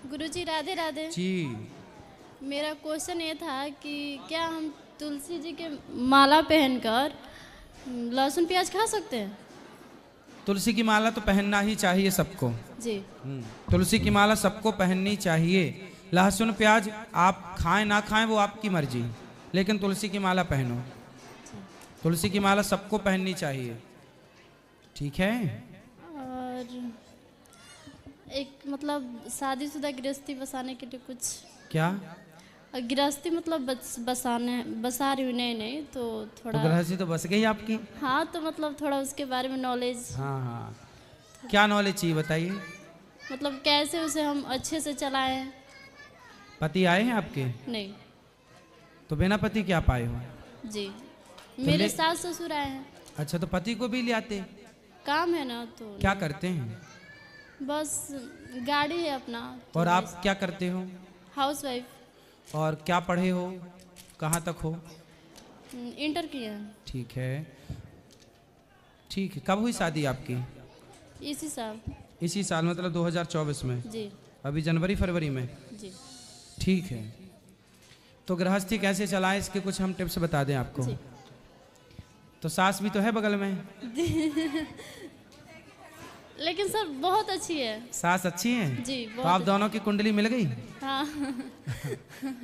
गुरुजी राधे राधे जी। मेरा क्वेश्चन ये था कि क्या हम तुलसी जी के माला पहनकर लहसुन प्याज खा सकते हैं? तुलसी की माला तो पहनना ही चाहिए सबको। जी। तुलसी की माला सबको पहननी चाहिए। लहसुन प्याज आप खाएं ना खाएं वो आपकी मर्जी, लेकिन तुलसी की माला पहनो। तुलसी की माला सबको पहननी चाहिए, ठीक है। और एक मतलब शादीशुदा गृहस्थी बसाने के लिए कुछ क्या? गृहस्थी मतलब बसा रही हूँ, नहीं तो तो थोड़ा गृहस्थी तो बस गई आपकी। हाँ, तो मतलब थोड़ा उसके बारे में नॉलेज, हाँ हाँ, क्या नॉलेज चाहिए बताइए। मतलब कैसे उसे हम अच्छे से चलाएं। पति आए हैं आपके? नहीं तो बिना पति क्या पाए हो? जी, तो मेरे सास ससुर आए हैं। अच्छा, तो पति को भी ले आते? काम है ना, तो क्या करते हैं? बस गाड़ी है अपना तो और आप क्या करते हो? House wife. और क्या पढ़े हो, कहाँ तक हो? इंटर किया है। ठीक है, ठीक है। कब हुई शादी आपकी? इसी साल। इसी साल, मतलब 2024 में? जी अभी जनवरी फरवरी में? जी ठीक है। तो गृहस्थी कैसे चलाएं इसके कुछ हम टिप्स बता दें आपको। जी। तो सास भी तो है बगल में। लेकिन सर बहुत अच्छी है। सास अच्छी है जी, तो बहुत आप दोनों की कुंडली मिल गई। हाँ।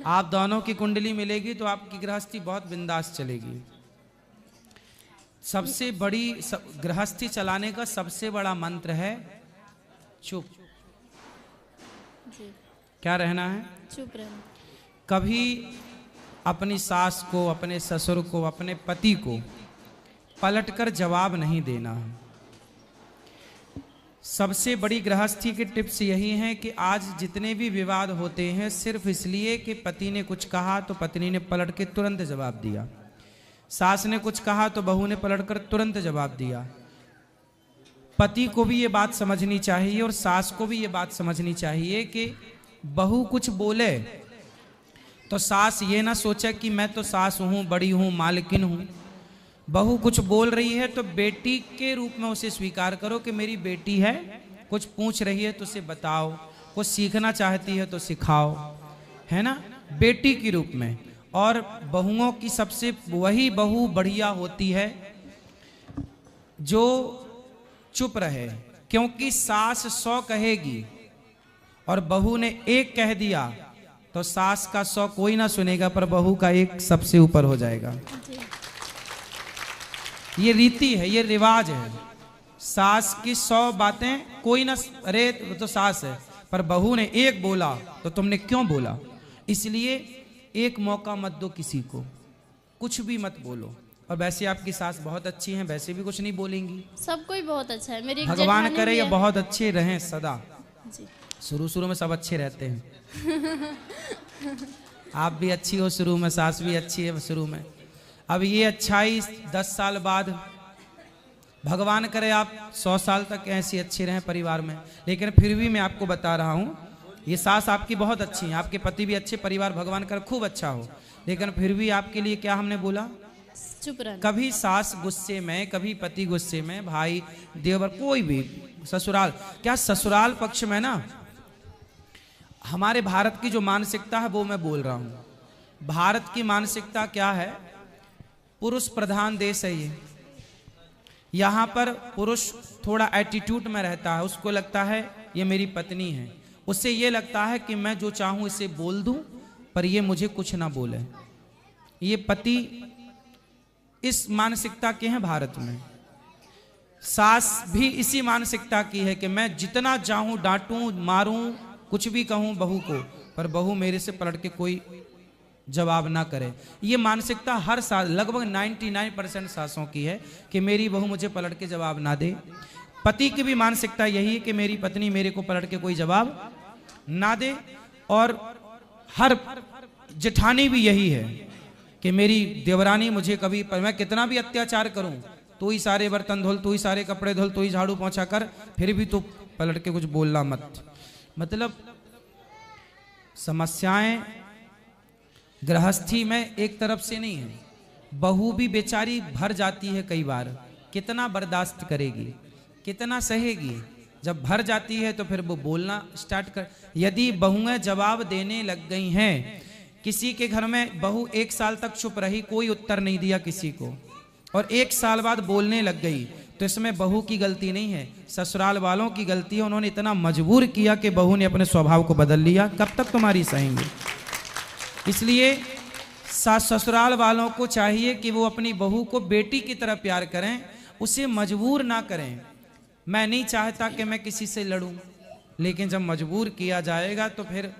आप दोनों की कुंडली मिलेगी तो आपकी गृहस्थी बहुत बिंदास चलेगी। सबसे बड़ी गृहस्थी चलाने का सबसे बड़ा मंत्र है चुप। जी, क्या रहना है? चुप रहना। कभी अपनी सास को, अपने ससुर को, अपने पति को पलटकर जवाब नहीं देना है। सबसे बड़ी गृहस्थी की टिप्स यही हैं कि आज जितने भी विवाद होते हैं सिर्फ इसलिए कि पति ने कुछ कहा तो पत्नी ने पलट के तुरंत जवाब दिया, सास ने कुछ कहा तो बहू ने पलटकर तुरंत जवाब दिया। पति को भी ये बात समझनी चाहिए और सास को भी ये बात समझनी चाहिए कि बहू कुछ बोले तो सास ये ना सोचे कि मैं तो सास हूँ, बड़ी हूँ, मालकिन हूँ। बहू कुछ बोल रही है तो बेटी के रूप में उसे स्वीकार करो कि मेरी बेटी है, कुछ पूछ रही है तो उसे बताओ, कुछ सीखना चाहती है तो सिखाओ, है ना, बेटी के रूप में। और बहुओं की सबसे वही बहू बढ़िया होती है जो चुप रहे, क्योंकि सास 100 कहेगी और बहू ने 1 कह दिया तो सास का 100 कोई ना सुनेगा, पर बहू का 1 सबसे ऊपर हो जाएगा। ये रीति है, ये रिवाज है। सास की 100 बातें कोई ना, अरे तो सास है, पर बहू ने 1 बोला तो तुमने क्यों बोला। इसलिए 1 मौका मत दो किसी को, कुछ भी मत बोलो। और वैसे आपकी सास बहुत अच्छी हैं, वैसे भी कुछ नहीं बोलेंगी। सब कोई बहुत अच्छा है। मेरी भगवान करे ये बहुत अच्छे रहें सदा। जी। शुरू में सब अच्छे रहते हैं। आप भी अच्छी हो शुरू में, सास भी अच्छी है शुरू में। अब ये अच्छाई 10 साल बाद, भगवान करे आप 100 साल तक ऐसी अच्छे रहें परिवार में। लेकिन फिर भी मैं आपको बता रहा हूँ, ये सास आपकी बहुत अच्छी है, आपके पति भी अच्छे, परिवार भगवान करे खूब अच्छा हो। लेकिन फिर भी आपके लिए क्या हमने बोला? चुप रहना। कभी सास गुस्से में, कभी पति गुस्से में, भाई देवर कोई भी, ससुराल, क्या ससुराल पक्ष में ना हमारे भारत की जो मानसिकता है वो मैं बोल रहा हूँ। भारत की मानसिकता क्या है? पुरुष प्रधान देश है ये। यहाँ पर पुरुष थोड़ा एटीट्यूड में रहता है, उसको लगता है ये मेरी पत्नी है, उसे ये लगता है कि मैं जो चाहूँ इसे बोल दूँ पर ये मुझे कुछ ना बोले। ये पति इस मानसिकता के हैं भारत में। सास भी इसी मानसिकता की है कि मैं जितना चाहूँ डांटूं, मारूं, कुछ भी कहूँ बहू को, पर बहू मेरे से पलट के कोई जवाब ना करे। ये मानसिकता हर साल लगभग 99% सासों की है कि मेरी बहू मुझे पलट के जवाब ना दे। पति की भी मानसिकता यही है कि मेरी पत्नी मेरे को पलट के कोई जवाब ना दे। और हर जेठानी भी यही है कि मेरी देवरानी मुझे कभी, पर मैं कितना भी अत्याचार करूं, तू ही सारे बर्तन धुल, तू ही सारे कपड़े धुल, तू ही झाड़ू पोंछा कर, फिर भी तू पलट के कुछ बोलना मत। मतलब समस्याएं गृहस्थी में एक तरफ से नहीं है, बहू भी बेचारी भर जाती है कई बार। कितना बर्दाश्त करेगी, कितना सहेगी, जब भर जाती है तो फिर वो बोलना स्टार्ट कर। यदि बहुएं जवाब देने लग गई हैं, किसी के घर में बहू 1 साल तक चुप रही, कोई उत्तर नहीं दिया किसी को, और 1 साल बाद बोलने लग गई, तो इसमें बहू की गलती नहीं है, ससुराल वालों की गलती है। उन्होंने इतना मजबूर किया कि बहू ने अपने स्वभाव को बदल लिया। कब तक तुम्हारी सहेंगे? इसलिए सास ससुराल वालों को चाहिए कि वो अपनी बहू को बेटी की तरह प्यार करें, उसे मजबूर ना करें। मैं नहीं चाहता कि मैं किसी से लड़ूं, लेकिन जब मजबूर किया जाएगा तो फिर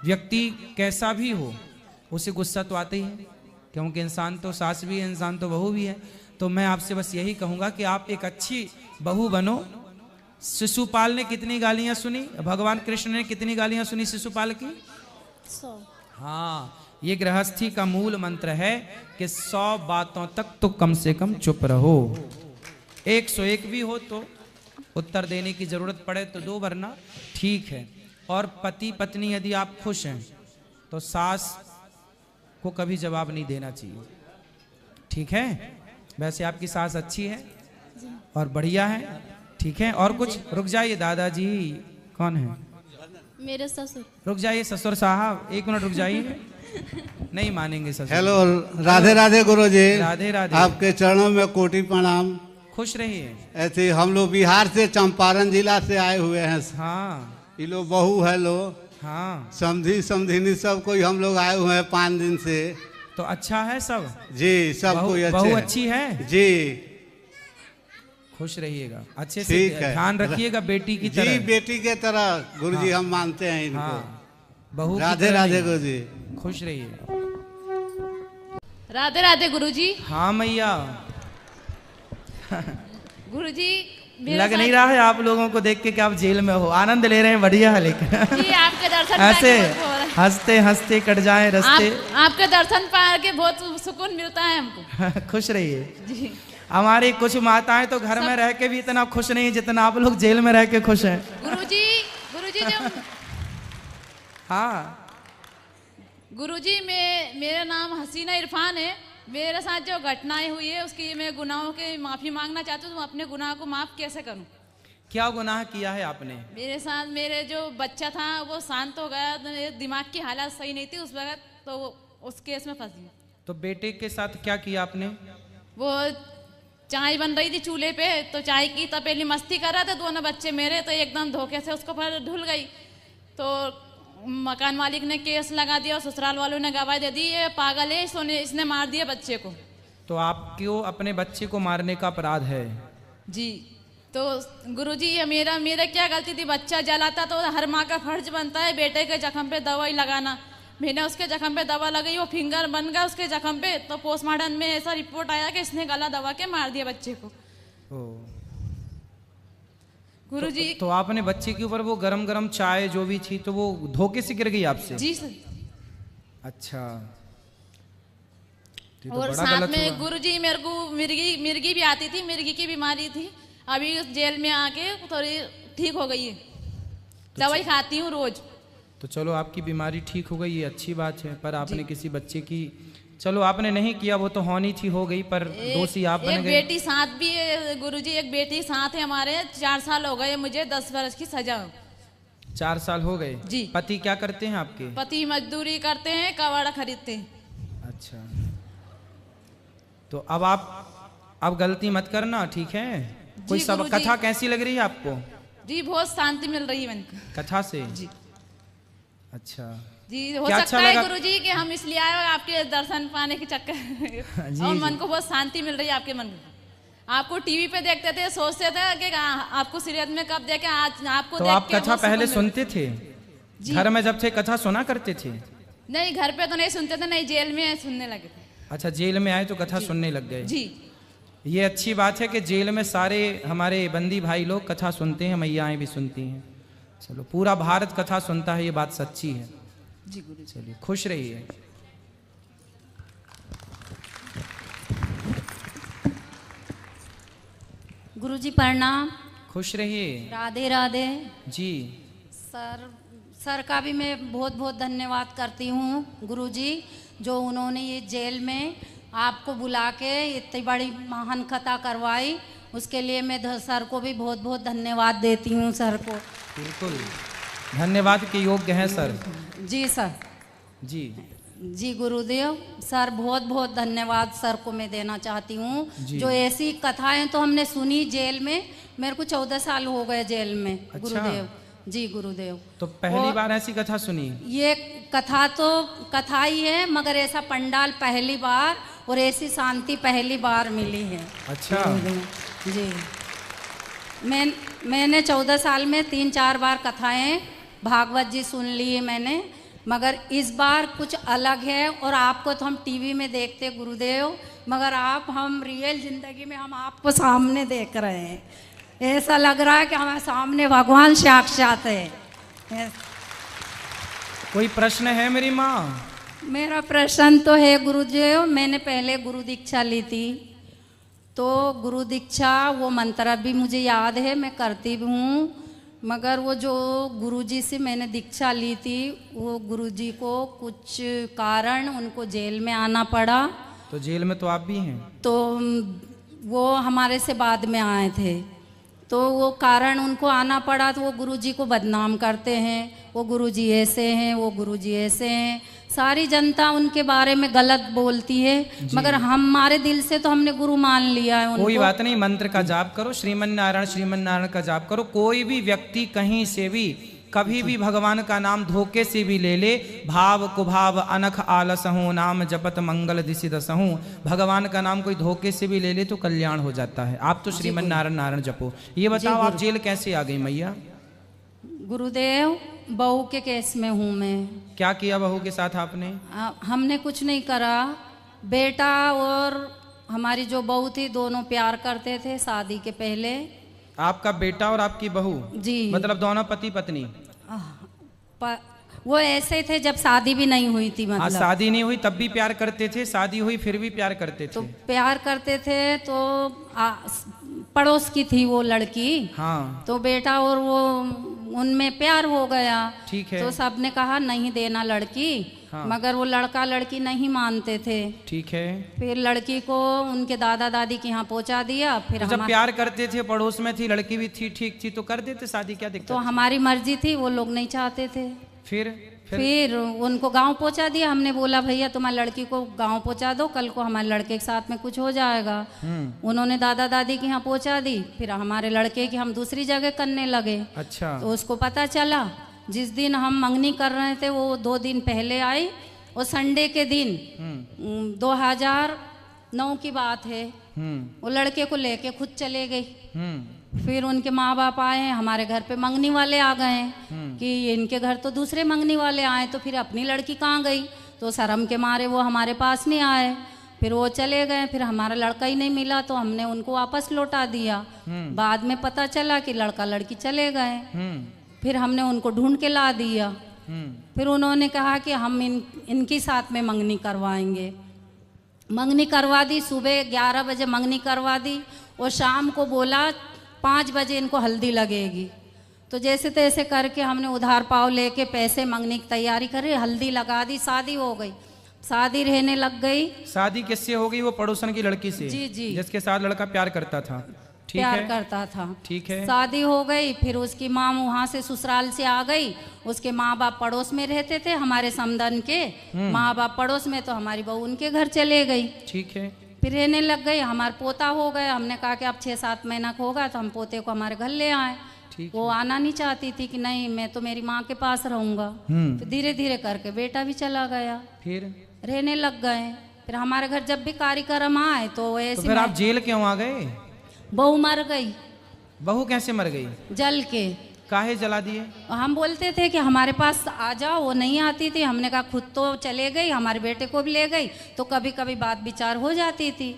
व्यक्ति कैसा भी हो उसे गुस्सा तो आता ही है, क्योंकि इंसान तो सास भी है, इंसान तो बहू भी है। तो मैं आपसे बस यही कहूँगा कि आप एक अच्छी बहू बनो। शिशुपाल ने कितनी गालियाँ सुनी, भगवान कृष्ण ने कितनी गालियाँ सुनी शिशुपाल की? 100। हाँ, ये गृहस्थी का मूल मंत्र है कि 100 बातों तक तो कम से कम चुप रहो। 101 भी हो तो उत्तर देने की जरूरत पड़े तो दो, वरना ठीक है। और पति पत्नी यदि आप खुश हैं तो सास को कभी जवाब नहीं देना चाहिए, ठीक है? वैसे आपकी सास अच्छी है और बढ़िया है, ठीक है? और कुछ? रुक जाइए दादाजी, कौन है? मेरे ससुर। रुक जाइए ससुर साहब, 1 मिनट रुक जाइए, नहीं मानेंगे ससुर। हेलो, राधे राधे गुरुजी। राधे राधे। आपके चरणों में कोटि प्रणाम। खुश रहिए। ऐसे हम लोग बिहार से, चंपारण जिला से आए हुए हैं। हाँ ये लोग बहू है लो, हाँ, समधी समधिनी सब कोई हम लोग आए हुए हैं 5 दिन से। तो अच्छा है सब? जी, सब कोई अच्छे बहू हैं। अच्छी है जी, खुश रहिएगा, अच्छे से ठीक है। ध्यान रखिएगा बेटी की जी, तरह। बेटी के तरह गुरुजी हम मानते हैं इनको। हाँ, बहू की राधे तरह राधे नहीं। गुरुजी। खुश रहिए। राधे राधे गुरुजी। हाँ मैया, गुरुजी मेरे लग साथ- नहीं रहा है आप लोगों को देख के कि आप जेल में हो, आनंद ले रहे हैं, बढ़िया है। लेकिन जी आपके दर्शन ऐसे पाके बहुत हो रहा है। हंसते हंसते कट जाए रास्ते। आपके दर्शन पाके बहुत सुकून मिलता है हमको। खुश रहिए। जी हमारी कुछ माताएं तो घर में रह के भी इतना खुश नहीं जितना आप लोग जेल में रह के खुश हैं। गुरुजी, गुरुजी जब हाँ, गुरुजी मेरा नाम हसीना इरफान है। मेरे साथ जो घटनाएं हुई है उसकी मैं गुनाहों की माफी मांगना चाहती हूँ। तो मैं अपने गुनाह को माफ कैसे करूँ? क्या गुनाह किया है आपने? मेरे साथ मेरे जो बच्चा था वो शांत हो गया, तो मेरे दिमाग की हालत सही नहीं थी उस वक्त, तो उस केस में फंस गई। तो बेटे के साथ क्या किया आपने? वो चाय बन रही थी चूल्हे पे, तो चाय की तपेली मस्ती कर रहे थे दोनों बच्चे मेरे, तो एकदम धोखे से उसको पर ढुल गई। तो मकान मालिक ने केस लगा दिया और ससुराल वालों ने गवाही दे दी, ये पागल है, इसने मार दिया बच्चे को। तो आपको अपने बच्चे को मारने का अपराध है? जी, तो गुरुजी ये मेरा क्या गलती थी? बच्चा जलाता तो हर माँ का फर्ज बनता है बेटे के जख्म पे दवाई लगाना। मैंने उसके जख्म पे दवा लगाई, वो फिंगर बन गया उसके जख्म पे। तो पोस्टमार्टम में ऐसा रिपोर्ट आया कि इसने गला दबा के मार दिया बच्चे को। गुरुजी तो आपने बच्चे के ऊपर वो गरम गरम चाय जो भी थी तो वो धोखे से गिर गई आपसे? जी सर। अच्छा, तो और बड़ा साथ गलत में हुआ। गुरुजी मेरे को मिर्गी भी आती थी, मिर्गी की बीमारी थी। अभी जेल में आके थोड़ी ठीक हो गई है, दवाई खाती हूँ रोज। तो चलो आपकी बीमारी ठीक हो गई, ये अच्छी बात है। पर आपने किसी बच्चे की, चलो आपने नहीं किया, वो तो होनी थी हो गई, पर दोषी आप बन एक गए। बेटी साथ भी है गुरुजी, एक बेटी साथ है हमारे। 4 साल हो गए मुझे, 10 वर्ष की सजा। 4 साल हो गए? जी। पति क्या करते हैं आपके? पति मजदूरी करते हैं, कबाड़ा खरीदते हैं। अच्छा, तो अब गलती मत करना, ठीक है? कोई सब गुरुजी। कथा कैसी लग रही है आपको? जी बहुत शांति मिल रही है मन को। कथा से? जी अच्छा, जी, हो क्या सकता अच्छा है लगा? गुरुजी कि हम इसलिए आए हो आपके दर्शन पाने के चक्कर जी, और जी। मन को बहुत शांति मिल रही है आपके मन को। आपको टीवी पे देखते थे, सोचते थे कि आपको सीरियल में कब देखे, आज आपको तो देख आप के कथा बहुत पहले सुकून मिला। सुनते थे? जी। घर में जब थे कथा सुना करते थे? नहीं, घर पे तो नहीं सुनते थे, नहीं जेल में सुनने लगे थे। अच्छा, जेल में आए तो कथा सुनने लग गए। जी ये अच्छी बात है कि जेल में सारे हमारे बंदी भाई लोग कथा सुनते हैं, मैयाएं भी सुनती हैं। चलो, पूरा भारत कथा सुनता है, ये बात सच्ची है। जी गुरुजी। चलिए, खुश रहिए। गुरुजी प्रणाम। खुश रहिए। राधे राधे। जी, सर का भी मैं बहुत बहुत धन्यवाद करती हूँ गुरुजी, जो उन्होंने ये जेल में आपको बुला के इतनी बड़ी महान कथा करवाई। उसके लिए मैं सर को भी बहुत बहुत धन्यवाद देती हूँ सर को। बिल्कुल धन्यवाद के योग्य हैं सर। जी सर। जी जी गुरुदेव सर बहुत बहुत धन्यवाद सर को मैं देना चाहती हूँ। जी। जो ऐसी कथाएं तो हमने सुनी जेल में, मेरे को 14 साल हो गए जेल में। अच्छा। गुरुदेव जी गुरुदेव। तो पहली बार ऐसी कथा सुनी? ये कथा तो कथा ही है, मगर ऐसा पंडाल पहली बार और ऐसी शांति पहली बार मिली है। अच्छा जी। मैंने 14 साल में 3-4 बार कथाएं भागवत जी सुन ली है मैंने, मगर इस बार कुछ अलग है। और आपको तो हम टीवी में देखते गुरुदेव, मगर आप हम रियल जिंदगी में हम आपको सामने देख रहे हैं। ऐसा लग रहा है कि हमारे सामने भगवान साक्षात है। कोई प्रश्न है मेरी माँ? मेरा प्रश्न तो है गुरुदेव, मैंने पहले गुरु दीक्षा ली थी, तो गुरु दीक्षा वो मंत्र भी मुझे याद है, मैं करती भी हूँ, मगर वो जो गुरुजी से मैंने दीक्षा ली थी वो गुरुजी को कुछ कारण उनको जेल में आना पड़ा। तो जेल में तो आप भी हैं? तो वो हमारे से बाद में आए थे, तो वो कारण उनको आना पड़ा, तो वो गुरुजी को बदनाम करते हैं, वो गुरुजी ऐसे हैं, वो गुरुजी ऐसे हैं, सारी जनता उनके बारे में गलत बोलती है, मगर हमारे दिल से तो हमने गुरु मान लिया है उनको। कोई बात नहीं, मंत्र का जाप करो, श्रीमन नारायण का जाप करो। कोई भी व्यक्ति कहीं से भी कभी भी भगवान का नाम धोखे से भी ले ले, भाव कुभाव अनख आलस हूँ, नाम जपत मंगल दिशि दसहूँ, भगवान का नाम कोई धोखे से भी ले ले तो कल्याण हो जाता है। आप तो श्रीमन नारायण जपो। ये बताओ आप जेल कैसे आ गई मैया? गुरुदेव बहू के केस में हूँ मैं। क्या किया बहू के साथ आपने? हमने कुछ नहीं करा, बेटा और हमारी जो बहू थी दोनों प्यार करते थे शादी के पहले। आपका बेटा और आपकी बहू? जी। मतलब दोनों पति पत्नी? वो ऐसे थे जब शादी भी नहीं हुई थी, मतलब शादी नहीं हुई तब भी प्यार करते थे, शादी हुई फिर भी प्यार करते थे? तो प्यार करते थे, तो पड़ोस की थी वो लड़की। हाँ। तो बेटा और वो उनमें प्यार हो गया। ठीक है। तो सबने कहा नहीं देना लड़की। हाँ। मगर वो लड़का लड़की नहीं मानते थे। ठीक है। फिर लड़की को उनके दादा दादी के यहाँ पहुँचा दिया। फिर तो जब प्यार करते थे, पड़ोस में थी, लड़की भी थी, ठीक थी, तो कर देते शादी, क्या दिक्कत? तो हमारी मर्जी थी, वो लोग नहीं चाहते थे। फिर उनको गांव पहुंचा दिया। हमने बोला भैया तुम्हारी लड़की को गांव पहुंचा दो, कल को हमारे लड़के के साथ में कुछ हो जाएगा। उन्होंने दादा दादी के यहाँ पहुंचा दी। फिर हमारे लड़के की हम दूसरी जगह करने लगे। अच्छा। तो उसको पता चला, जिस दिन हम मंगनी कर रहे थे वो 2 दिन पहले आई, और संडे के दिन 2009 की बात है, वो लड़के को लेके खुद चले गई। फिर उनके माँ बाप आए, हमारे घर पे मंगनी वाले आ गए कि इनके घर तो दूसरे मंगनी वाले आए, तो फिर अपनी लड़की कहाँ गई? तो शर्म के मारे वो हमारे पास नहीं आए। फिर वो चले गए। फिर हमारा लड़का ही नहीं मिला, तो हमने उनको वापस लौटा दिया। बाद में पता चला कि लड़का लड़की चले गए। फिर हमने उनको ढूंढ के ला दिया। फिर उन्होंने कहा कि हम इनकी साथ में मंगनी करवाएंगे। मंगनी करवा दी, सुबह 11 बजे मंगनी करवा दी, और शाम को बोला 5 बजे इनको हल्दी लगेगी। तो जैसे तैसे करके हमने उधार पाव लेके पैसे मंगनी की तैयारी करी, हल्दी लगा दी, शादी हो गई। शादी रहने लग गई। शादी किससे हो गई? वो पड़ोसन की लड़की से? जी जी। जिसके साथ लड़का प्यार करता था? ठीक प्यार है। करता था। ठीक है। शादी हो गई। फिर उसकी माँ वहाँ से ससुराल से आ गई। उसके माँ बाप पड़ोस में रहते थे, हमारे समधन के माँ बाप पड़ोस में, तो हमारी बहू उनके घर चले गई। ठीक है। फिर रहने लग गई। हमारा पोता हो गया। हमने कहा कि अब 6-7 महीना का होगा तो हम पोते को हमारे घर ले आए। वो आना नहीं चाहती थी कि नहीं मैं तो मेरी माँ के पास रहूंगा। फिर धीरे धीरे करके बेटा भी चला गया। फिर रहने लग गए। फिर हमारे घर जब भी कार्यक्रम आए तो ऐसे। तो फिर आप जेल क्यों आ गए? बहू मर गई। बहू कैसे मर गई? जल के। काहे जला दिए? हम बोलते थे कि हमारे पास आ जाओ, वो नहीं आती थी। हमने कहा खुद तो चले गई, हमारे बेटे को भी ले गई, तो कभी कभी बात विचार हो जाती थी।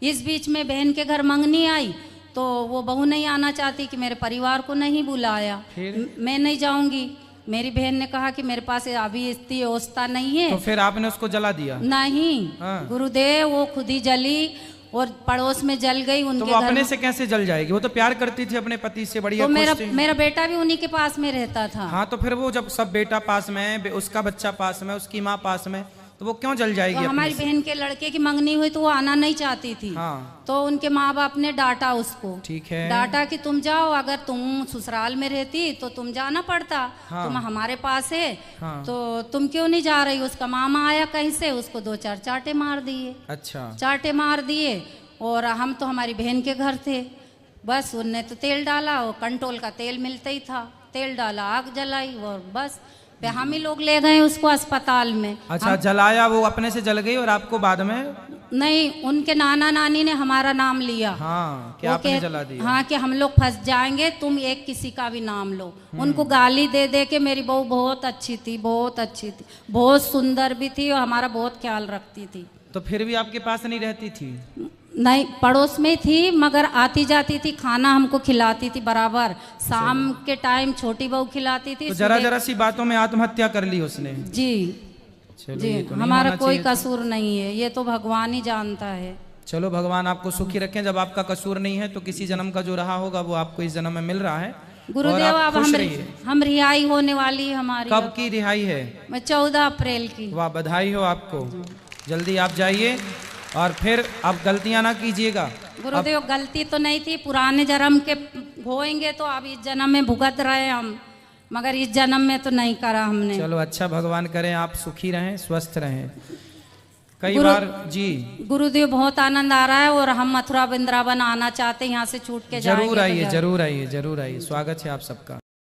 इस बीच में बहन के घर मंगनी आई, तो वो बहू नहीं आना चाहती कि मेरे परिवार को नहीं बुलाया। मैं नहीं जाऊंगी। मेरी बहन ने कहा कि मेरे पास अभी इतनी व्यवस्था नहीं है। तो फिर आपने उसको जला दिया? नहीं। हाँ। गुरुदेव वो खुद ही जली और पड़ोस में जल गई उनके। तो वो अपने से कैसे जल जाएगी? वो तो प्यार करती थी अपने पति से, बढ़िया। तो मेरा बेटा भी उन्हीं के पास में रहता था। हाँ, तो फिर वो जब सब बेटा पास में है, उसका बच्चा पास में, उसकी माँ पास में, तो वो क्यों जल जाएगी तो अपने हमारी से? बहन के लड़के की मंगनी हुई तो वो आना नहीं चाहती थी। हाँ तो उनके माँ बाप ने डांटा उसको। ठीक है। डांटा कि तुम जाओ, अगर तुम ससुराल में रहती तो तुम जाना पड़ता। हाँ। तुम हमारे पास है हाँ। तो तुम क्यों नहीं जा रही। उसका मामा आया कहीं से, उसको 2-4 चांटे मार दिए। अच्छा चांटे मार दिए। और हम तो हमारी बहन के घर थे, बस उनने तो तेल डाला, और कंट्रोल का तेल मिलता ही था, तेल डाला, आग जलाई और बस फिर हम ही लोग ले गए उसको अस्पताल में। अच्छा जलाया, वो अपने से जल गई और आपको बाद में? नहीं, उनके नाना नानी ने हमारा नाम लिया। हाँ क्या वो आपने कह- जला दिया? हाँ कि हम लोग फंस जाएंगे, तुम एक किसी का भी नाम लो। उनको गाली दे दे के मेरी बहू बहुत अच्छी थी, बहुत अच्छी थी, बहुत सुंदर भी थी और हमारा बहुत ख्याल रखती थी। तो फिर भी आपके पास नहीं रहती थी? नहीं, पड़ोस में थी, मगर आती जाती थी, खाना हमको खिलाती थी बराबर। शाम के टाइम छोटी बहू खिलाती थी। तो जरा सुबह- जरा सी बातों में आत्महत्या कर ली उसने? जी चलो जी, ये तो नहीं हमारा होना कोई चाहिए था। कसूर नहीं है, ये तो भगवान ही जानता है। चलो भगवान आपको सुखी रखें। जब आपका कसूर नहीं है तो किसी जन्म का जो रहा होगा वो आपको इस जन्म में मिल रहा है। गुरुदेव, और आप अब खुश रहिए। हम रिहाई होने वाली है हमारी। कब की रिहाई है? मैं 14 अप्रैल की। वाह, बधाई हो आपको। जल्दी आप जाइए और फिर आप गलतियां ना कीजिएगा। गुरुदेव, गलती तो नहीं थी, पुराने जन्म के होएंगे तो अब इस जन्म में भुगत रहे हम, मगर इस जन्म में तो नहीं करा हमने। चलो अच्छा, भगवान करें आप सुखी रहें, स्वस्थ रहें। कई गुरु- बार जी गुरुदेव, बहुत आनंद आ रहा है और हम मथुरा वृंदावन आना चाहते हैं, यहाँ से छूट के जाएंगे जरूर तो आइए, जरूर। जरूर आइए, जरूर आइए। स्वागत है आप सबका।